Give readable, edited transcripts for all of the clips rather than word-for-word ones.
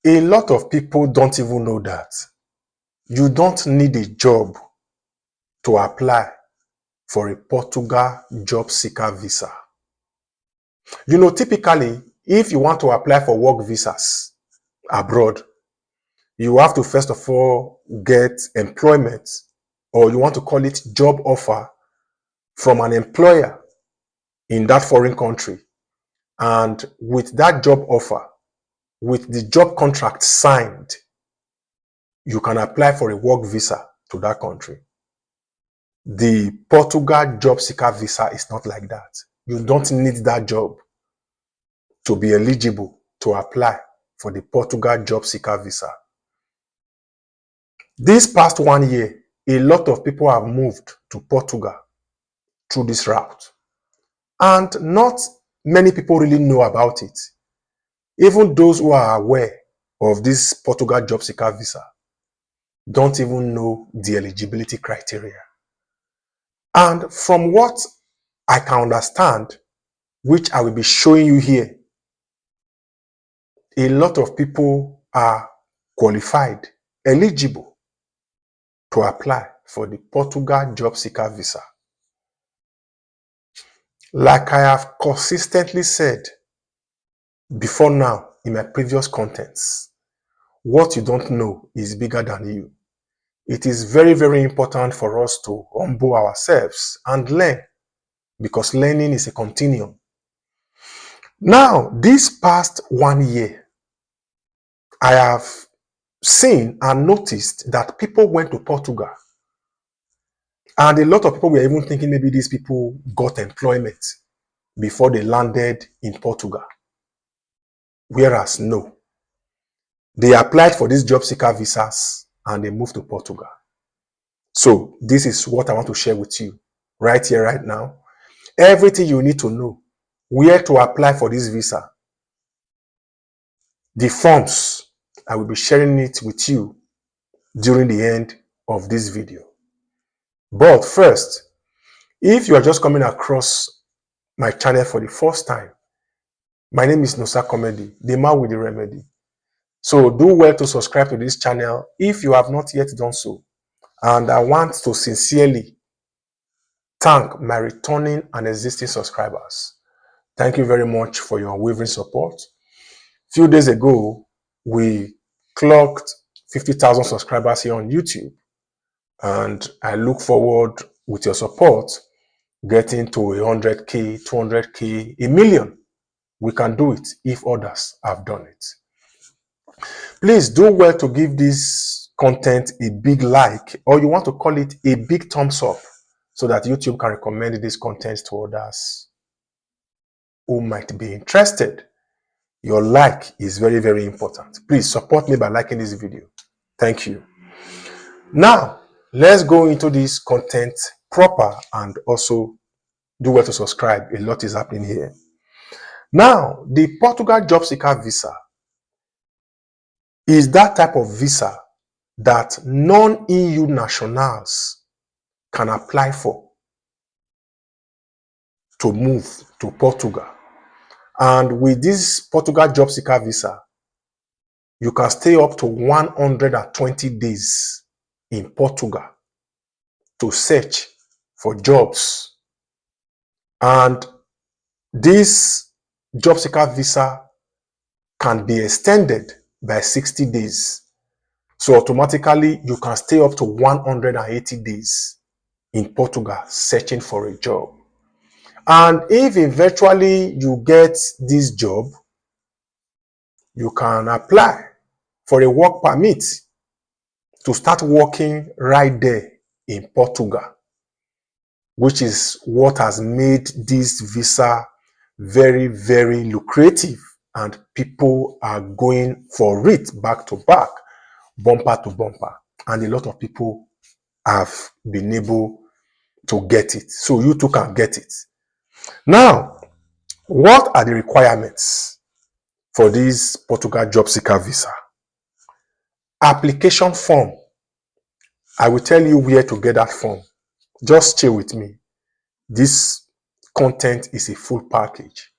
A lot of people don't even know that you don't need a job to apply for a Portugal job seeker visa. You know, typically, if you want to apply for work visas abroad, you have to first of all get employment, or you want to call it job offer, from an employer in that foreign country. And with that job offer, with the job contract signed, you can apply for a work visa to that country. The Portugal job seeker visa is not like that. You don't need that job to be eligible to apply for the Portugal job seeker visa. This past 1 year, a lot of people have moved to Portugal through this route. And not many people really know about it. Even those who are aware of this Portugal job seeker visa don't even know the eligibility criteria. And from what I can understand, which I will be showing you here, a lot of people are qualified, eligible to apply for the Portugal job seeker visa. Like I have consistently said before now in my previous contents, what you don't know is bigger than you. It is very, very important for us to humble ourselves and learn, because learning is a continuum. Now, this past 1 year, I have seen and noticed that people went to Portugal, and a lot of people were even thinking maybe these people got employment before they landed in Portugal. Whereas no, they applied for these job seeker visas and they moved to Portugal. So this is what I want to share with you right here, right now. Everything you need to know, where to apply for this visa, the forms, I will be sharing it with you during the end of this video. But first, if you are just coming across my channel for the first time, my name is Nosa Comedy, the man with the remedy. So do well to subscribe to this channel if you have not yet done so. And I want to sincerely thank my returning and existing subscribers. Thank you very much for your unwavering support. A few days ago, we clocked 50,000 subscribers here on YouTube. And I look forward with your support getting to 100K, 200K, a million. We can do it if others have done it. Please do well to give this content a big like, or you want to call it a big thumbs up, so that YouTube can recommend this content to others who might be interested. Your like is very, very important. Please support me by liking this video. Thank you. Now, let's go into this content proper, and also do well to subscribe. A lot is happening here. Now, the Portugal job seeker visa is that type of visa that non-EU nationals can apply for to move to Portugal. And with this Portugal job seeker visa, you can stay up to 120 days in Portugal to search for jobs. And this job seeker visa can be extended by 60 days. So automatically, you can stay up to 180 days in Portugal searching for a job. And if eventually you get this job, you can apply for a work permit to start working right there in Portugal, which is what has made this visa very, very lucrative, and people are going for it back to back, bumper to bumper, and a lot of people have been able to get it. So you too can get it. Now, what are the requirements for this Portugal job seeker visa? Application form. I will tell you where to get that form. Just chill with me. This content is a full package.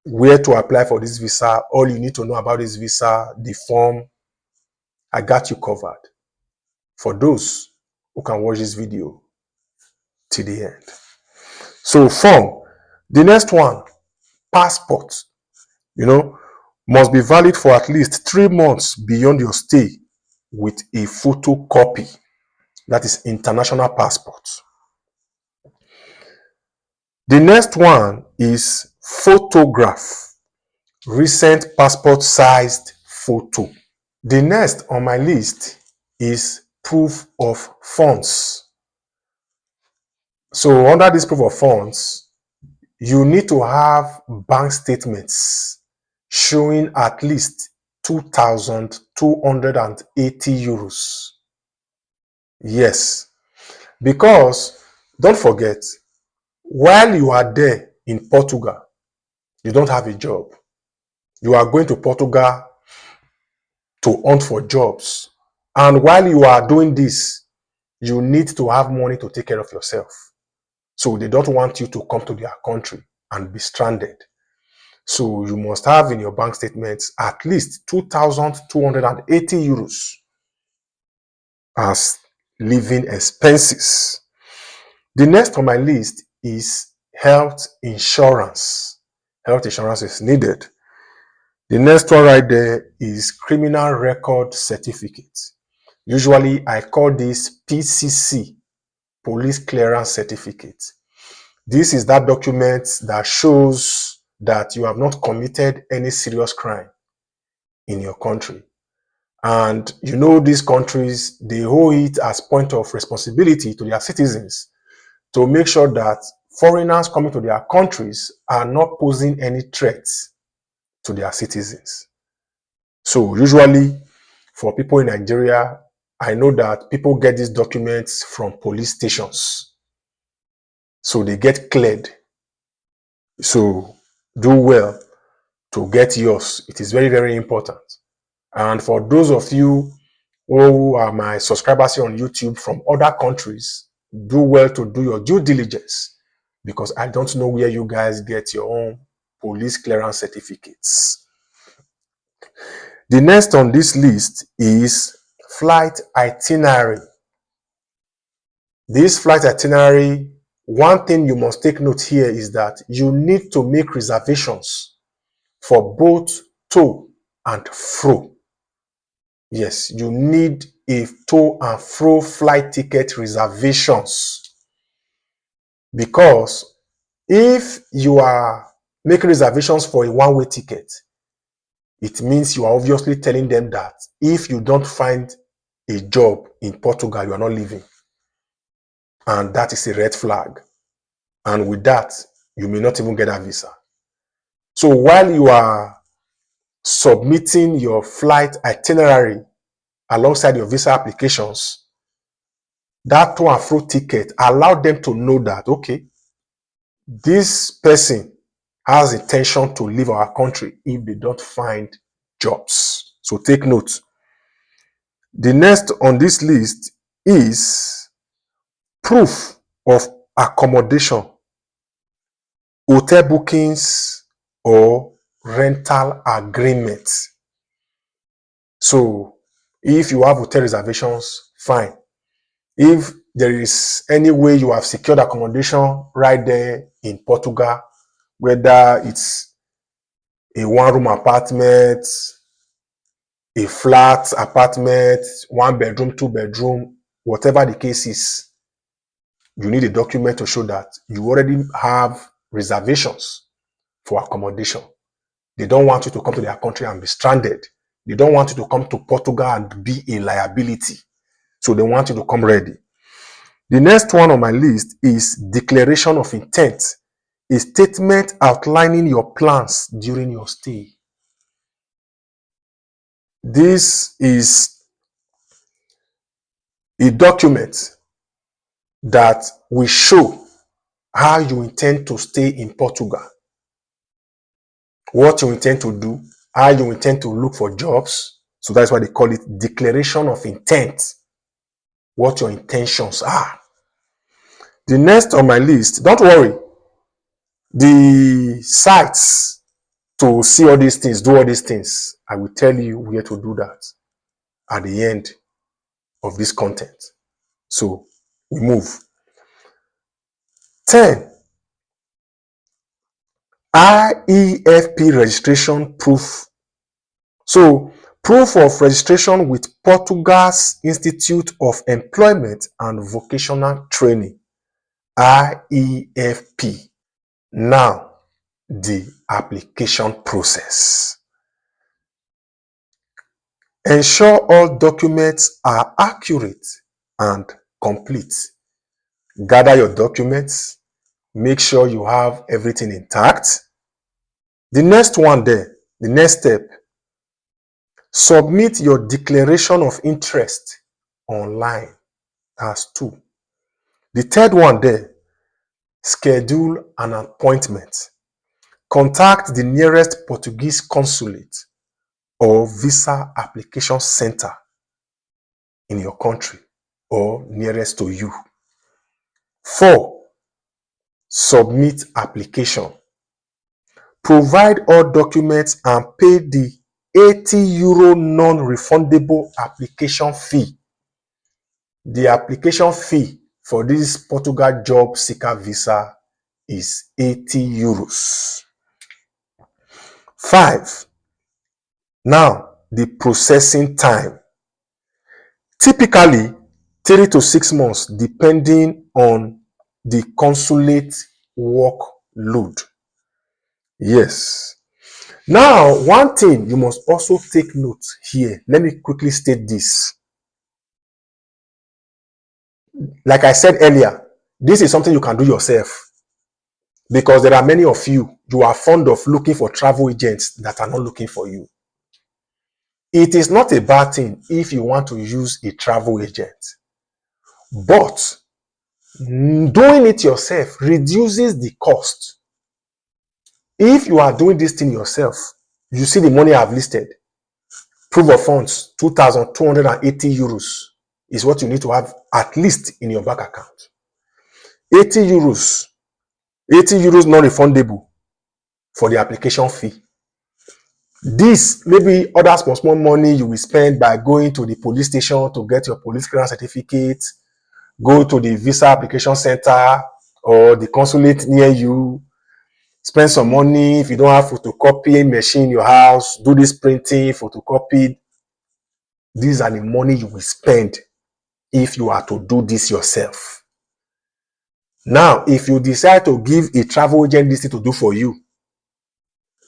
where to apply for this visa, all you need to know about this visa, the form, I got you covered. For those who can watch this video to the end. So form, the next one, passport, must be valid for at least 3 months beyond your stay with a photocopy, that is international passport. The next one is photograph, recent passport sized photo. The next on my list is proof of funds. So under this proof of funds, you need to have bank statements showing at least 2,280 euros. Yes, because don't forget, while you are there in Portugal, you don't have a job. You are going to Portugal to hunt for jobs. And while you are doing this, you need to have money to take care of yourself. So they don't want you to come to their country and be stranded. So you must have in your bank statements at least 2,280 euros as living expenses. The next on my list is health insurance. Health insurance is needed. The next one right there is criminal record certificate. Usually I call this PCC, police clearance certificate. This is that document that shows that you have not committed any serious crime in your country. And these countries, they hold it as point of responsibility to their citizens to make sure that foreigners coming to their countries are not posing any threats to their citizens. So usually for people in Nigeria, I know that people get these documents from police stations. So they get cleared. So do well to get yours. It is very, very important. And for those of you who are my subscribers here on YouTube from other countries, do well to do your due diligence, because I don't know where you guys get your own police clearance certificates. The next on this list is flight itinerary. This flight itinerary, one thing you must take note here is that you need to make reservations for both to and fro. Yes, you need a to and fro flight ticket reservations, because if you are making reservations for a one-way ticket, it means you are obviously telling them that if you don't find a job in Portugal, you are not leaving. And that is a red flag. And with that, you may not even get a visa. So while you are submitting your flight itinerary alongside your visa applications, that to and fro ticket allow them to know that, okay, this person has intention to leave our country if they don't find jobs. So take note. The next on this list is proof of accommodation, hotel bookings, or rental agreements. So if you have hotel reservations, fine. If there is any way you have secured accommodation right there in Portugal, whether it's a one-room apartment, a flat apartment, 1 bedroom, 2 bedroom, whatever the case is, you need a document to show that you already have reservations for accommodation. They don't want you to come to their country and be stranded. They don't want you to come to Portugal and be a liability. So they want you to come ready. The next one on my list is declaration of intent, a statement outlining your plans during your stay. This is a document that will show how you intend to stay in Portugal, what you intend to do, how you intend to look for jobs. So that's why they call it declaration of intent, what your intentions are. The next on my list, don't worry, the sites to see all these things, do all these things, I will tell you where to do that at the end of this content. So we move. 10. IEFP registration proof. So proof of registration with Portugal's Institute of Employment and Vocational Training, IEFP. Now, the application process. Ensure all documents are accurate and complete. Gather your documents. Make sure you have everything intact. The next one there, the next step, submit your declaration of interest online. That's 2. The third one there, schedule an appointment. Contact the nearest Portuguese consulate or visa application center in your country or nearest to you. 4. Submit application. Provide all documents and pay the €80 non-refundable application fee. The application fee for this Portugal job seeker visa is €80. 5. Now, the processing time. Typically, 3 to 6 months, depending on the consulate workload. Yes. Now, one thing you must also take note here. Let me quickly state this. Like I said earlier, this is something you can do yourself, because there are many of you are fond of looking for travel agents that are not looking for you. It is not a bad thing if you want to use a travel agent, but doing it yourself reduces the cost. If you are doing this thing yourself, you see the money I've listed. Proof of funds, €2,280 is what you need to have at least in your bank account. €80 non-refundable for the application fee. This maybe other small money you will spend by going to the police station to get your police clearance certificate, go to the visa application center or the consulate near you, spend some money. If you don't have photocopying machine in your house, do this printing, photocopy. These are the money you will spend if you are to do this yourself. Now, if you decide to give a travel agent this thing to do for you,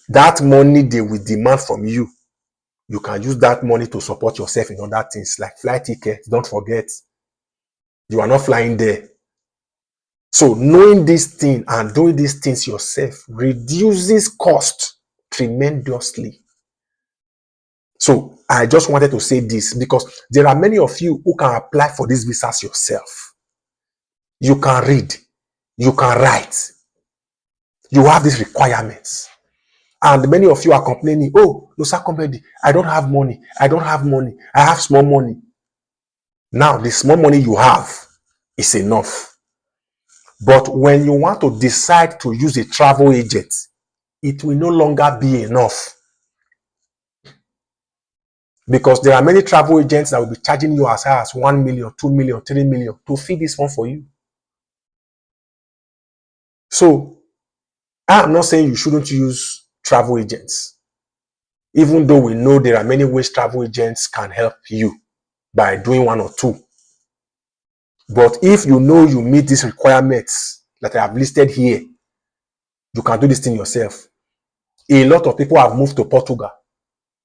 that money they will demand from you, you can use that money to support yourself in other things like flight tickets. Don't forget, you are not flying there. So knowing this thing and doing these things yourself reduces cost tremendously. So I just wanted to say this because there are many of you who can apply for these visas yourself. You can read, you can write, you have these requirements. And many of you are complaining, oh, no, sir, company, I don't have money. I have small money. Now, the small money you have is enough. But when you want to decide to use a travel agent, it will no longer be enough. Because there are many travel agents that will be charging you as high as 1 million, 2 million, 3 million to fill this one for you. So, I'm not saying you shouldn't use travel agents, even though we know there are many ways travel agents can help you by doing 1 or 2. But if you know you meet these requirements that I have listed here, you can do this thing yourself. A lot of people have moved to Portugal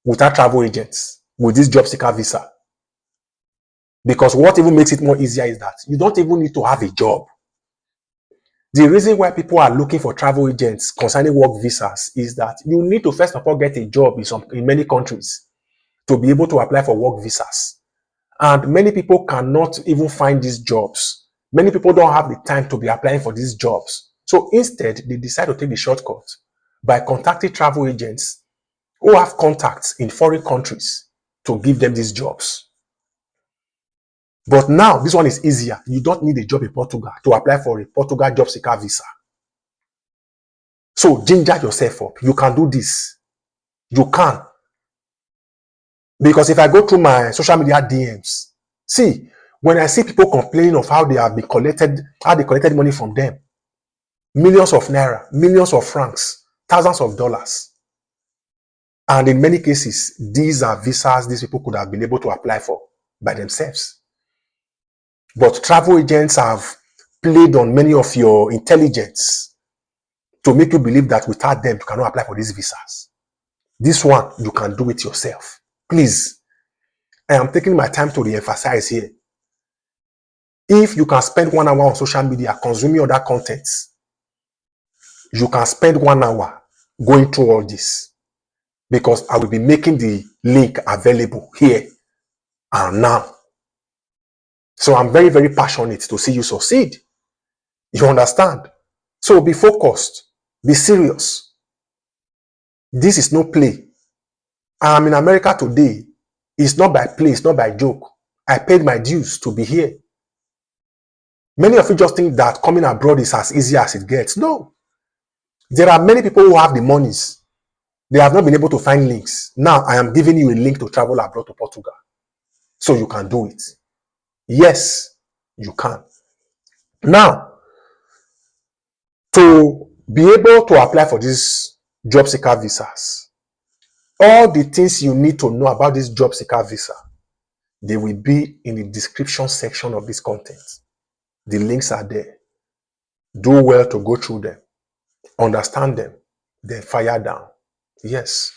without travel agents with this job seeker visa. Because what even makes it more easier is that you don't even need to have a job. The reason why people are looking for travel agents concerning work visas is that you need to first of all get a job in many countries to be able to apply for work visas. And many people cannot even find these jobs. Many people don't have the time to be applying for these jobs. So instead, they decide to take the shortcut by contacting travel agents who have contacts in foreign countries to give them these jobs. But now, this one is easier. You don't need a job in Portugal to apply for a Portugal job seeker visa. So ginger yourself up. You can do this. You can. Because if I go through my social media DMs, see, when I see people complaining of how they have been collected, how they collected money from them, millions of naira, millions of francs, thousands of dollars. And in many cases, these are visas these people could have been able to apply for by themselves. But travel agents have played on many of your intelligence to make you believe that without them, you cannot apply for these visas. This one, you can do it yourself. Please, I am taking my time to re-emphasize here. If you can spend 1 hour on social media consuming other contents, you can spend 1 hour going through all this, because I will be making the link available here and now. So I'm very, very passionate to see you succeed. You understand? So be focused, be serious. This is no play. I'm in America today. It's not by play, it's not by joke. I paid my dues to be here. Many of you just think that coming abroad is as easy as it gets. No. There are many people who have the monies. They have not been able to find links. Now I am giving you a link to travel abroad to Portugal. So you can do it. Yes, you can. Now, to be able to apply for these job seeker visas, all the things you need to know about this job seeker visa, they will be in the description section of this content. The links are there. Do well to go through them, understand them, then fire down. Yes,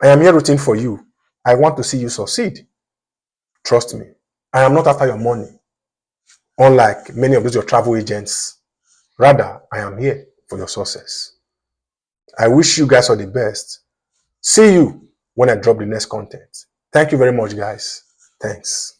I am here rooting for you. I want to see you succeed. Trust me. I am not after your money, unlike many of those your travel agents. Rather, I am here for your success. I wish you guys all the best. See you when I drop the next content. Thank you very much, guys. Thanks.